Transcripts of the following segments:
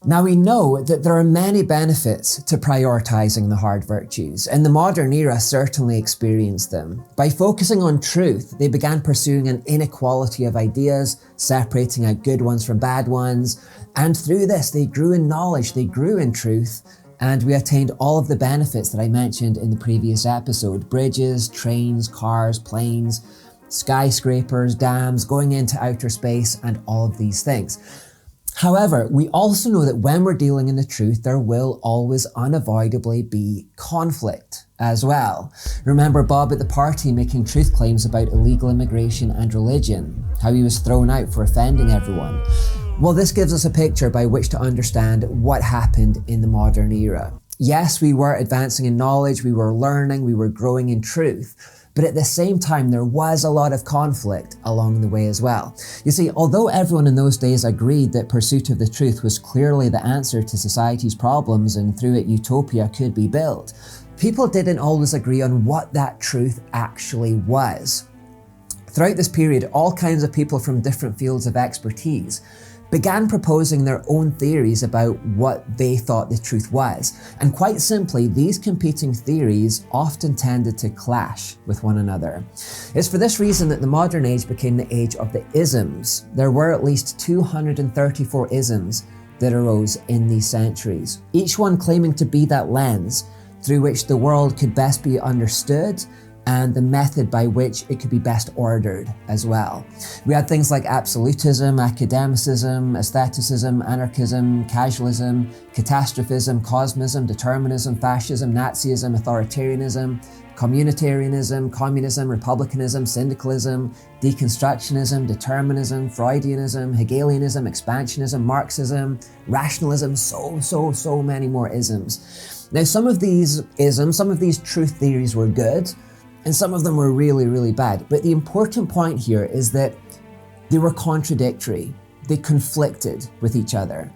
Now we know that there are many benefits to prioritizing the hard virtues, and the modern era certainly experienced them. By focusing on truth, they began pursuing an inequality of ideas, separating out good ones from bad ones, and through this they grew in knowledge, they grew in truth, and we attained all of the benefits that I mentioned in the previous episode: bridges, trains, cars, planes, skyscrapers, dams, going into outer space, and all of these things. However, we also know that when we're dealing in the truth, there will always unavoidably be conflict as well. Remember Bob at the party making truth claims about illegal immigration and religion, how he was thrown out for offending everyone. Well, this gives us a picture by which to understand what happened in the modern era. Yes, we were advancing in knowledge, we were learning, we were growing in truth. But at the same time, there was a lot of conflict along the way as well. You see, although everyone in those days agreed that pursuit of the truth was clearly the answer to society's problems and through it utopia could be built, people didn't always agree on what that truth actually was. Throughout this period, all kinds of people from different fields of expertise began proposing their own theories about what they thought the truth was. And quite simply, these competing theories often tended to clash with one another. It's for this reason that the modern age became the age of the isms. There were at least 234 isms that arose in these centuries, each one claiming to be that lens through which the world could best be understood and the method by which it could be best ordered as well. We had things like absolutism, academicism, aestheticism, anarchism, casualism, catastrophism, cosmism, determinism, fascism, Nazism, authoritarianism, communitarianism, communism, republicanism, syndicalism, deconstructionism, determinism, Freudianism, Hegelianism, expansionism, Marxism, rationalism, so many more isms. Now, some of these isms, some of these truth theories were good, and some of them were really, really bad. But the important point here is that they were contradictory. They conflicted with each other.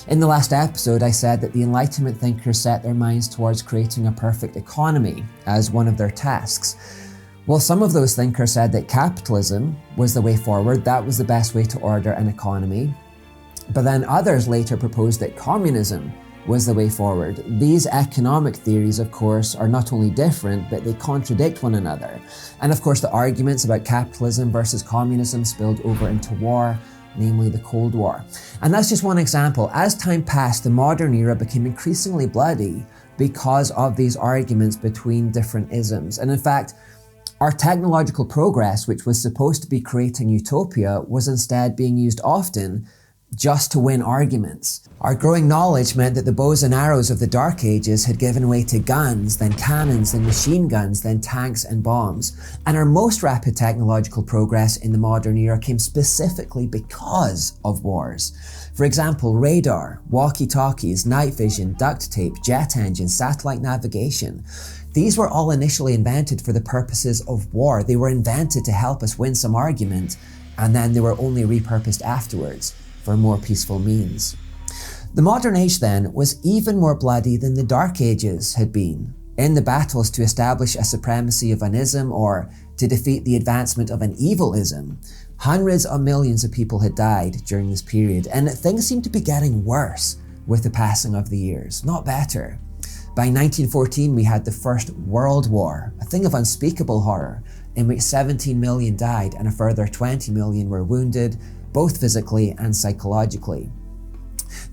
In the last episode, I said that the Enlightenment thinkers set their minds towards creating a perfect economy as one of their tasks. Well, some of those thinkers said that capitalism was the way forward, that was the best way to order an economy. But then others later proposed that communism was the way forward. These economic theories, of course, are not only different, but they contradict one another. And of course, the arguments about capitalism versus communism spilled over into war, namely the Cold War. And that's just one example. As time passed, the modern era became increasingly bloody because of these arguments between different isms. And in fact, our technological progress, which was supposed to be creating utopia, was instead being used often just to win arguments. Our growing knowledge meant that the bows and arrows of the Dark Ages had given way to guns, then cannons, then machine guns, then tanks and bombs. And our most rapid technological progress in the modern era came specifically because of wars. For example, radar, walkie-talkies, night vision, duct tape, jet engines, satellite navigation. These were all initially invented for the purposes of war. They were invented to help us win some argument, and then they were only repurposed afterwards for more peaceful means. The modern age then was even more bloody than the Dark Ages had been. In the battles to establish a supremacy of an ism or to defeat the advancement of an evil ism, hundreds of millions of people had died during this period, and things seemed to be getting worse with the passing of the years, not better. By 1914, we had the First World War, a thing of unspeakable horror, in which 17 million died and a further 20 million were wounded, both physically and psychologically.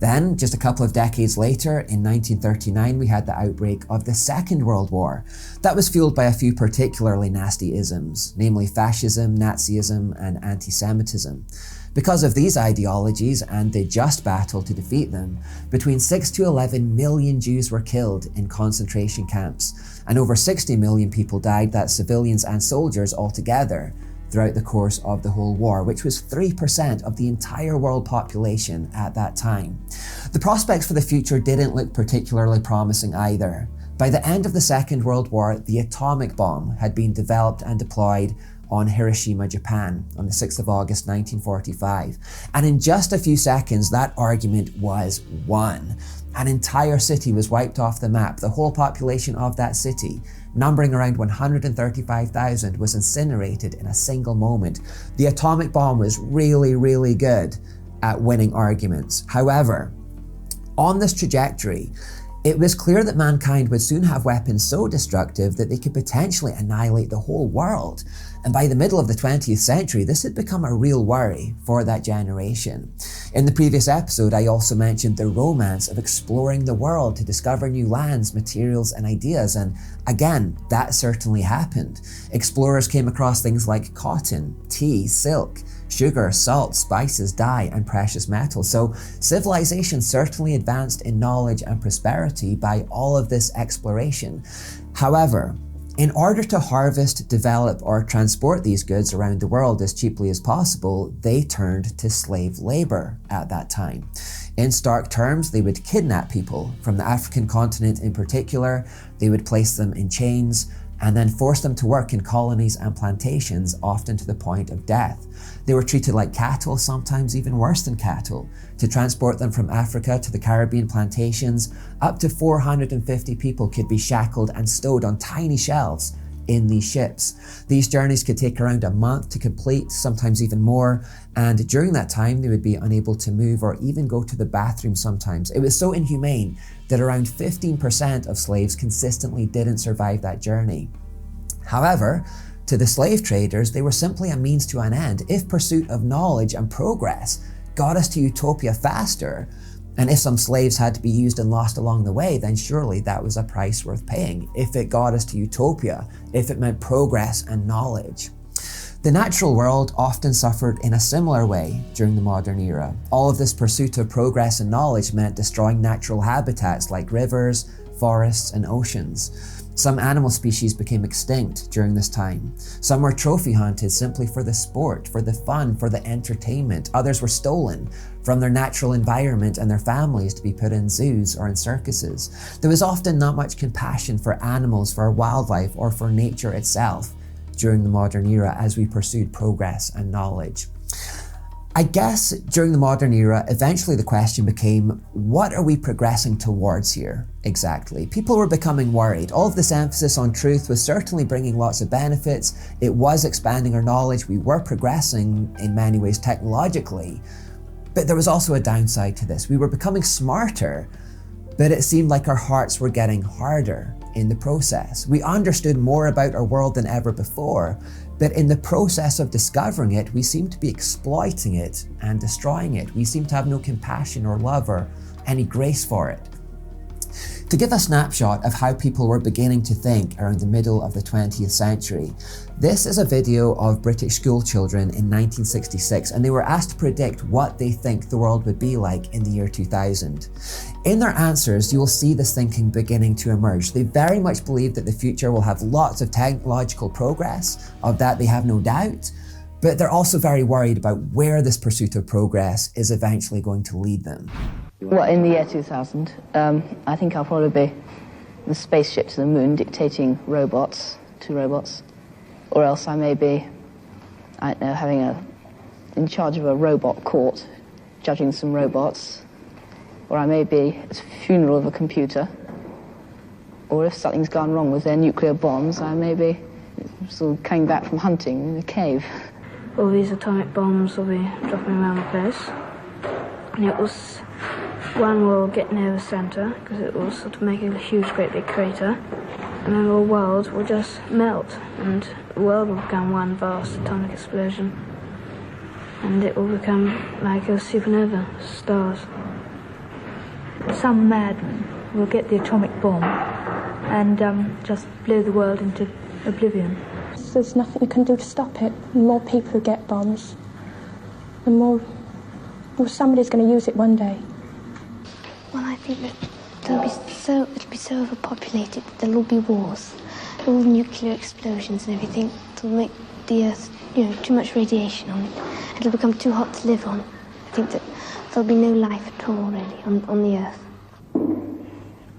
Then, just a couple of decades later, in 1939, we had the outbreak of the Second World War. That was fueled by a few particularly nasty isms, namely fascism, Nazism, and anti-Semitism. Because of these ideologies and the just battle to defeat them, between 6 to 11 million Jews were killed in concentration camps, and over 60 million people died, that's civilians and soldiers altogether, throughout the course of the whole war, which was 3% of the entire world population at that time. The prospects for the future didn't look particularly promising either. By the end of the Second World War, the atomic bomb had been developed and deployed on Hiroshima, Japan, on the 6th of August 1945. And in just a few seconds, that argument was won. An entire city was wiped off the map. The whole population of that city, numbering around 135,000, was incinerated in a single moment. The atomic bomb was really, really good at winning arguments. However, On this trajectory, it was clear that mankind would soon have weapons so destructive that they could potentially annihilate the whole world. And by the middle of the 20th century, this had become a real worry for that generation. In the previous episode, I also mentioned the romance of exploring the world to discover new lands, materials, and ideas. And again, that certainly happened. Explorers came across things like cotton, tea, silk, sugar, salt, spices, dye, and precious metals. So civilization certainly advanced in knowledge and prosperity by all of this exploration. However, in order to harvest, develop, or transport these goods around the world as cheaply as possible, they turned to slave labor at that time. In stark terms, they would kidnap people from the African continent in particular. They would place them in chains and then force them to work in colonies and plantations, often to the point of death. They were treated like cattle, sometimes even worse than cattle. To transport them from Africa to the Caribbean plantations, up to 450 people could be shackled and stowed on tiny shelves in these ships. These journeys could take around a month to complete, sometimes even more, and during that time they would be unable to move or even go to the bathroom sometimes. It was so inhumane that around 15% of slaves consistently didn't survive that journey. However, to the slave traders, they were simply a means to an end. If pursuit of knowledge and progress got us to utopia faster, and if some slaves had to be used and lost along the way, then surely that was a price worth paying. If it got us to utopia, if it meant progress and knowledge. The natural world often suffered in a similar way during the modern era. All of this pursuit of progress and knowledge meant destroying natural habitats like rivers, forests, and oceans. Some animal species became extinct during this time. Some were trophy hunted simply for the sport, for the fun, for the entertainment. Others were stolen from their natural environment and their families to be put in zoos or in circuses. There was often not much compassion for animals, for wildlife, or for nature itself during the modern era as we pursued progress and knowledge. I guess during the modern era, eventually the question became, what are we progressing towards here exactly? People were becoming worried. All of this emphasis on truth was certainly bringing lots of benefits. It was expanding our knowledge. We were progressing in many ways technologically, but there was also a downside to this. We were becoming smarter, but it seemed like our hearts were getting harder in the process. We understood more about our world than ever before, but in the process of discovering it, we seemed to be exploiting it and destroying it. We seemed to have no compassion or love or any grace for it. To give a snapshot of how people were beginning to think around the middle of the 20th century, this is a video of British school children in 1966, and they were asked to predict what they think the world would be like in the year 2000. In their answers, you will see this thinking beginning to emerge. They very much believe that the future will have lots of technological progress, of that they have no doubt, but they're also very worried about where this pursuit of progress is eventually going to lead them. Well, in the year 2000, I think I'll probably be the spaceship to the moon dictating robots, or else I may be, I don't know, in charge of a robot court, judging some robots, or I may be at the funeral of a computer, or if something's gone wrong with their nuclear bombs, I may be sort of coming back from hunting in a cave. All these atomic bombs will be dropping around the place, and one will get near the centre, because it will sort of make a huge, great big crater, and then the world will just melt, and the world will become one vast atomic explosion, and it will become like a supernova, stars. Some madman will get the atomic bomb and just blow the world into oblivion. There's nothing you can do to stop it. The more people who get bombs, the more somebody's going to use it one day. Well, I think that it'll be so overpopulated that there'll all be wars, all nuclear explosions and everything. It'll make the Earth, too much radiation on it. It'll become too hot to live on. I think that there'll be no life at all, really, on the Earth.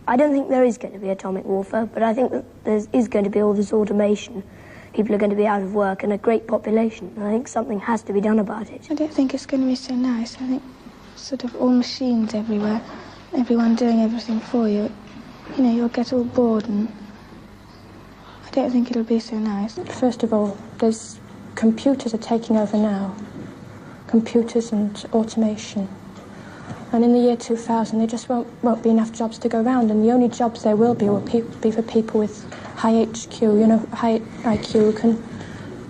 I don't think there is going to be atomic warfare, but I think that there is going to be all this automation. People are going to be out of work and a great population. And I think something has to be done about it. I don't think it's going to be so nice. I think sort of all machines everywhere, everyone doing everything for you. You'll get all bored, and I don't think it'll be so nice. First of all, computers are taking over now. Computers and automation. And in the year 2000, there just won't be enough jobs to go around, and the only jobs there will be for people with high HQ, high IQ, who can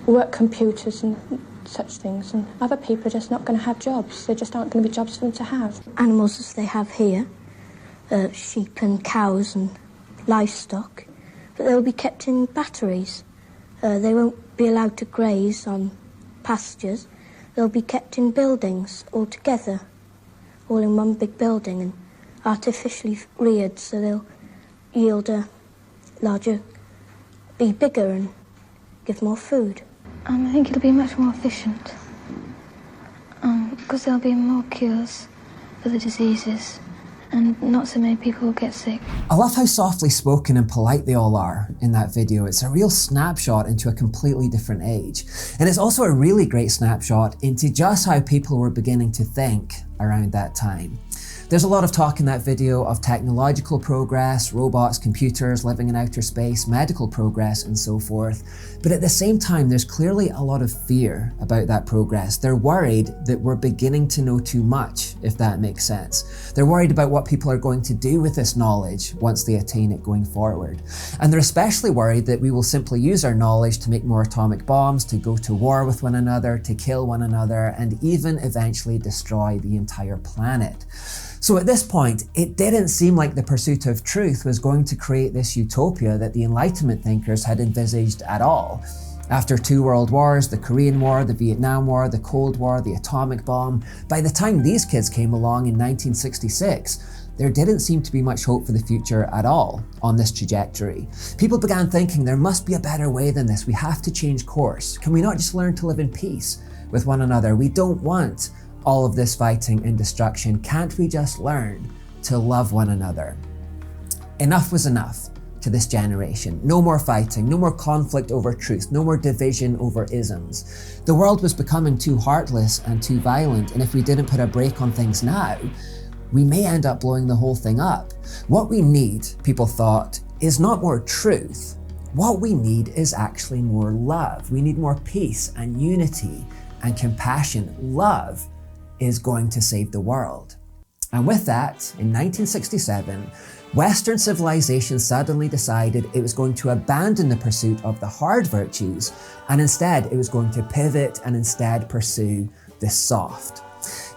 work computers and such things. And other people are just not going to have jobs. There just aren't going to be jobs for them to have. Animals as they have here, sheep and cows and livestock, but they'll be kept in batteries. They won't be allowed to graze on pastures. They'll be kept in buildings all together, all in one big building and artificially reared, so they'll yield a larger, be bigger and give more food. I think it'll be much more efficient, because there'll be more cures for the diseases and not so many people will get sick. I love how softly spoken and polite they all are in that video. It's a real snapshot into a completely different age. And it's also a really great snapshot into just how people were beginning to think around that time. There's a lot of talk in that video of technological progress, robots, computers, living in outer space, medical progress, and so forth. But at the same time, there's clearly a lot of fear about that progress. They're worried that we're beginning to know too much, if that makes sense. They're worried about what people are going to do with this knowledge once they attain it going forward. And they're especially worried that we will simply use our knowledge to make more atomic bombs, to go to war with one another, to kill one another, and even eventually destroy the entire planet. So at this point, it didn't seem like the pursuit of truth was going to create this utopia that the Enlightenment thinkers had envisaged at all. After 2 world wars, the Korean War, the Vietnam War, the Cold War, the atomic bomb, by the time these kids came along in 1966, there didn't seem to be much hope for the future at all on this trajectory. People began thinking there must be a better way than this. We have to change course. Can we not just learn to live in peace with one another? We don't want all of this fighting and destruction. Can't we just learn to love one another? Enough was enough to this generation. No more fighting, no more conflict over truth, no more division over isms. The world was becoming too heartless and too violent, and if we didn't put a brake on things now, we may end up blowing the whole thing up. What we need, people thought, is not more truth. What we need is actually more love. We need more peace and unity and compassion. Love is going to save the world. And with that, in 1967, Western civilization suddenly decided it was going to abandon the pursuit of the hard virtues, and instead it was going to pivot and instead pursue the soft.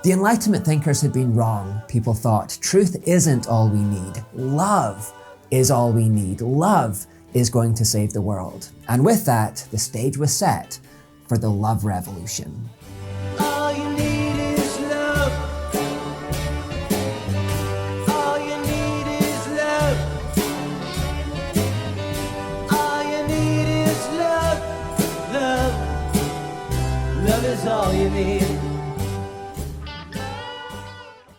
The Enlightenment thinkers had been wrong, people thought. Truth isn't all we need. Love is all we need. Love is going to save the world. And with that, the stage was set for the love revolution. All you need.